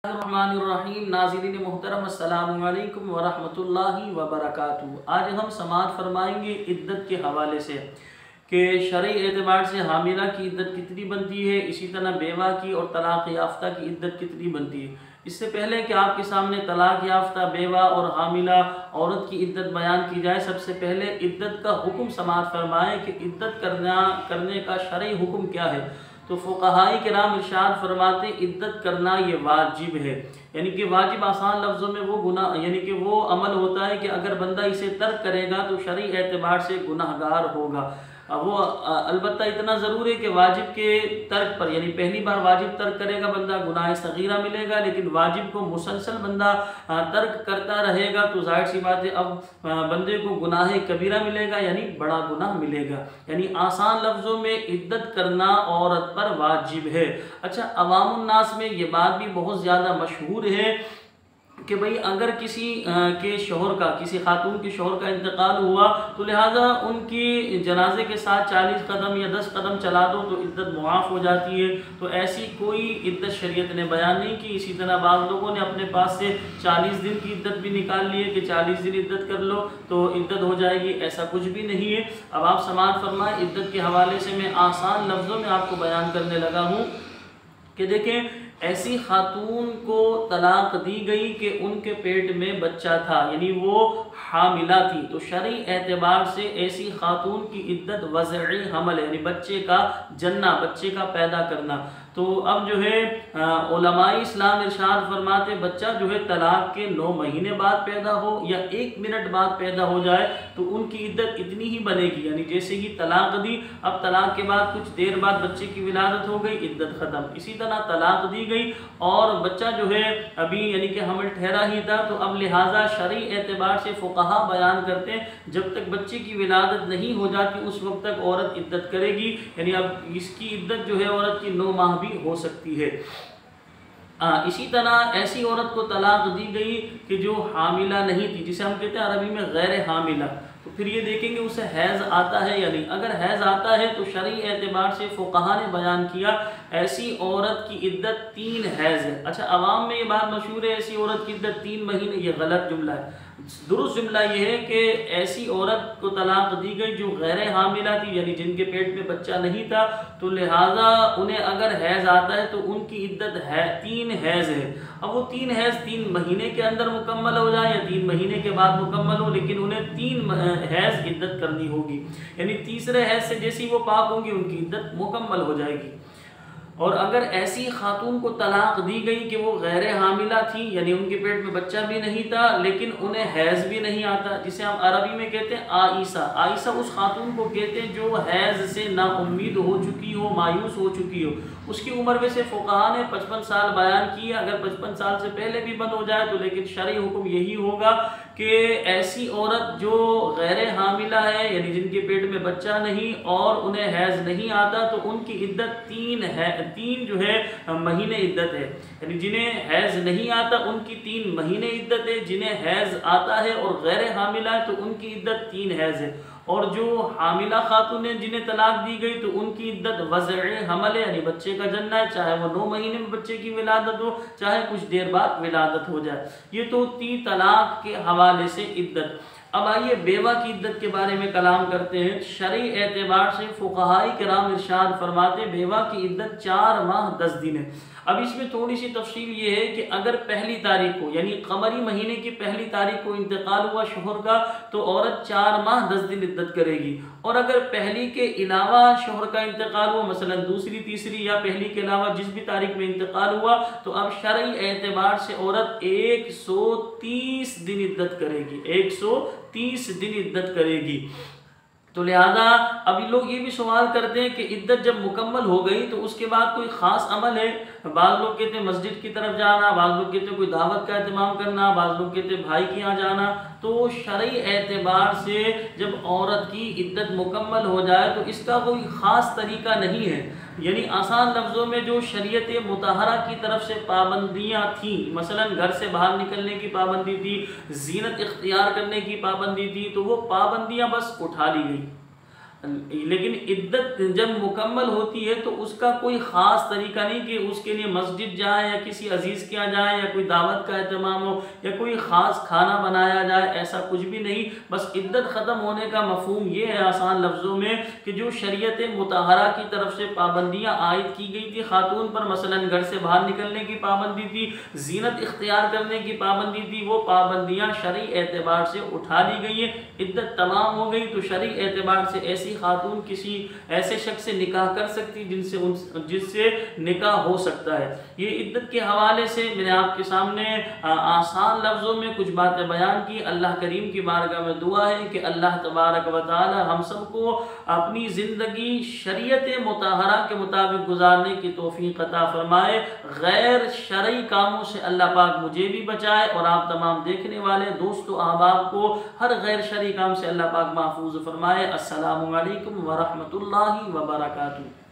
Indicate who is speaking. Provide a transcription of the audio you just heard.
Speaker 1: الرحمن الرحیم ناظرین محترم السلام علیکم ورحمۃ اللہ وبرکاتہ۔ آج ہم سماعت فرمائیں گے عدت کے حوالے سے کہ شرعی اعتبار سے حاملہ کی عدت کتنی بنتی ہے، اسی طرح بیوہ کی اور طلاق یافتہ کی عدت کتنی بنتی ہے۔ اس سے پہلے کہ آپ کے سامنے طلاق یافتہ، بیوہ اور حاملہ عورت کی عدت بیان کی جائے، سب سے پہلے عدت کا حکم سماعت فرمائیں کہ عدت کرنے کا شرعی حکم کیا ہے۔ تو فقہائی کرام ارشاد فرماتے عدت کرنا یہ واجب ہے، یعنی کہ واجب آسان لفظوں میں وہ گناہ، یعنی کہ وہ عمل ہوتا ہے کہ اگر بندہ اسے ترک کرے گا تو شرعی اعتبار سے گناہ گار ہوگا۔ وہ البتہ اتنا ضرور ہے کہ واجب کے ترک پر، یعنی پہلی بار واجب ترک کرے گا بندہ گناہ صغیرہ ملے گا، لیکن واجب کو مسلسل بندہ ترک کرتا رہے گا تو ظاہر سی بات ہے اب بندے کو گناہ کبیرہ ملے گا، یعنی بڑا گناہ ملے گا۔ یعنی آسان لفظوں میں عدت کرنا عورت پر واجب ہے۔ اچھا، عوام الناس میں یہ بات بھی بہت زیادہ مشہور ہے کہ بھئی اگر کسی کے شوہر کا، کسی خاتون کے شوہر کا انتقال ہوا تو لہٰذا ان کی جنازے کے ساتھ 40 قدم یا 10 قدم چلا دو تو عدت معاف ہو جاتی ہے۔ تو ایسی کوئی عدت شریعت نے بیان نہیں کی۔ اسی طرح بعض لوگوں نے اپنے پاس سے 40 دن کی عدت بھی نکال لی ہے کہ 40 دن عدت کر لو تو عدت ہو جائے گی، ایسا کچھ بھی نہیں ہے۔ اب آپ سماعت فرمائیں، عدت کے حوالے سے میں آسان لفظوں میں آپ کو بیان کرنے لگا ہوں کہ دیکھیں، ایسی خاتون کو طلاق دی گئی کہ ان کے پیٹ میں بچہ تھا، یعنی وہ حاملہ تھی، تو شرعی اعتبار سے ایسی خاتون کی عدت وضعی حمل ہے، یعنی بچے کا جننا، بچے کا پیدا کرنا۔ تو اب جو ہے علماء اسلام ارشاد فرماتے بچہ جو ہے طلاق کے 9 مہینے بعد پیدا ہو یا 1 منٹ بعد پیدا ہو جائے تو ان کی عدت اتنی ہی بنے گی، یعنی جیسے ہی طلاق دی، اب طلاق کے بعد کچھ دیر بعد بچے کی ولادت ہو گئی، عدت ختم۔ اسی طرح طلاق دی گئی اور بچہ جو ہے ابھی یعنی کہ حمل ٹھہرا ہی تھا، تو اب لہٰذا شرعی اعتبار سے فقہا بیان کرتے ہیں جب تک بچے کی ولادت نہیں ہو جاتی اس وقت تک عورت عدت کرے گی، یعنی اب اس کی عدت جو ہے عورت کی 9 ماہ بھی ہو سکتی ہے۔ اسی طرح ایسی عورت کو طلاق دی گئی کہ جو حاملہ نہیں تھی، جسے ہم کہتے ہیں عربی میں غیر حاملہ، تو پھر یہ دیکھیں گے اسے حیض آتا ہے یا نہیں۔ اگر حیض آتا ہے تو شرعی اعتبار سے فقہا نے بیان کیا ایسی عورت کی عدت 3 حیض ہے۔ اچھا، عوام میں یہ بات مشہور ہے ایسی عورت کی عدت 3 مہینے، یہ غلط جملہ ہے۔ درست جملہ یہ ہے کہ ایسی عورت کو طلاق دی گئی جو غیر حاملہ تھی، یعنی جن کے پیٹ میں بچہ نہیں تھا، تو لہٰذا انہیں اگر حیض آتا ہے تو ان کی عدت 3 حیض ہے۔ اب وہ 3 حیض 3 مہینے کے اندر مکمل ہو جائے یا 3 مہینے کے بعد مکمل ہو، لیکن انہیں 3 حیض عدت کرنی ہوگی، یعنی تیسرے حیض سے جیسی وہ پاک ہوں گی ان کی عدت مکمل ہو جائے گی۔ اور اگر ایسی خاتون کو طلاق دی گئی کہ وہ غیر حاملہ تھی، یعنی ان کے پیٹ میں بچہ بھی نہیں تھا لیکن انہیں حیض بھی نہیں آتا، جسے ہم عربی میں کہتے ہیں عائسہ۔ عائسہ اس خاتون کو کہتے ہیں جو حیض سے نا امید ہو چکی ہو، مایوس ہو چکی ہو۔ اس کی عمر ویسے فقہا نے 55 سال بیان کی ہے، اگر 55 سال سے پہلے بھی بند ہو جائے تو لیکن شرعی حکم یہی ہوگا کہ ایسی عورت جو غیر حاملہ ہے، یعنی جن کے پیٹ میں بچہ نہیں اور انہیں حیض نہیں آتا، تو ان کی عدت 3 جو ہے مہینے عدت ہے، یعنی جنہیں حیض نہیں آتا ان کی 3 مہینے عدت ہے، جنہیں حیض آتا ہے اور غیر حاملہ ہے تو ان کی عدت 3 حیض ہے۔ اور جو حاملہ خاتون ہیں جنہیں طلاق دی گئی تو ان کی عدت وضعی حمل ہے، یعنی بچے کا جننا ہے، چاہے وہ 9 مہینے میں بچے کی ولادت ہو چاہے کچھ دیر بعد ولادت ہو جائے۔ یہ تو تھی طلاق کے حوالے سے عدت۔ اب آئیے بیوہ کی عدت کے بارے میں کلام کرتے ہیں۔ شرعی اعتبار سے فقہائی کرام ارشاد فرماتے بیوہ کی عدت 4 ماہ 10 دن ہے۔ اب اس میں تھوڑی سی تفصیل یہ ہے کہ اگر پہلی تاریخ کو، یعنی قمری مہینے کی پہلی تاریخ کو انتقال ہوا شوہر کا تو عورت 4 ماہ 10 دن عدت کرے گی، اور اگر پہلی کے علاوہ شوہر کا انتقال ہوا، مثلا دوسری، تیسری یا پہلی کے علاوہ جس بھی تاریخ میں انتقال ہوا، تو اب شرعی اعتبار سے عورت 130 دن عدت کرے گی، 130 دن عدت کرے گی۔ تو لہذا ابھی لوگ یہ بھی سوال کرتے ہیں کہ عدت جب مکمل ہو گئی تو اس کے بعد کوئی خاص عمل ہے؟ بعض لوگ کہتے ہیں مسجد کی طرف جانا، بعض لوگ کہتے ہیں کوئی دعوت کا اہتمام کرنا، بعض لوگ کہتے ہیں بھائی کے یہاں جانا۔ تو شرعی اعتبار سے جب عورت کی عدت مکمل ہو جائے تو اس کا کوئی خاص طریقہ نہیں ہے، یعنی آسان لفظوں میں جو شریعت مطہرہ کی طرف سے پابندیاں تھیں، مثلا گھر سے باہر نکلنے کی پابندی تھی، زینت اختیار کرنے کی پابندی تھی، تو وہ پابندیاں بس اٹھا لی گئی۔ لیکن عدت جب مکمل ہوتی ہے تو اس کا کوئی خاص طریقہ نہیں کہ اس کے لیے مسجد جائیں یا کسی عزیز کے یہاں جائیں یا کوئی دعوت کا اہتمام ہو یا کوئی خاص کھانا بنایا جائے، ایسا کچھ بھی نہیں۔ بس عدت ختم ہونے کا مفہوم یہ ہے آسان لفظوں میں کہ جو شریعت مطہرہ کی طرف سے پابندیاں عائد کی گئی تھی خاتون پر، مثلا گھر سے باہر نکلنے کی پابندی تھی، زینت اختیار کرنے کی پابندی تھی، وہ پابندیاں شرعی اعتبار سے اٹھا لی گئی ہیں، عدت تمام ہو گئی تو شرعی اعتبار سے ایسی خاتون کسی ایسے شخص سے نکاح کر سکتی جس سے نکاح ہو سکتا ہے۔ یہ عدت کے حوالے سے میں نے آپ کے سامنے آسان لفظوں میں کچھ باتیں بیان کی۔ اللہ کریم کی بارگاہ میں دعا ہے کہ اللہ تبارک و تعالی ہم سب کو اپنی زندگی شریعت مطہرہ کے مطابق گزارنے کی توفیق عطا فرمائے، غیر شرعی کاموں سے اللہ پاک مجھے بھی بچائے اور آپ تمام دیکھنے والے دوست و احباب کو ہر غیر شرعی کام سے اللہ پاک محفوظ فرمائے۔ السلام علیکم ورحمۃ اللہ وبرکاتہ۔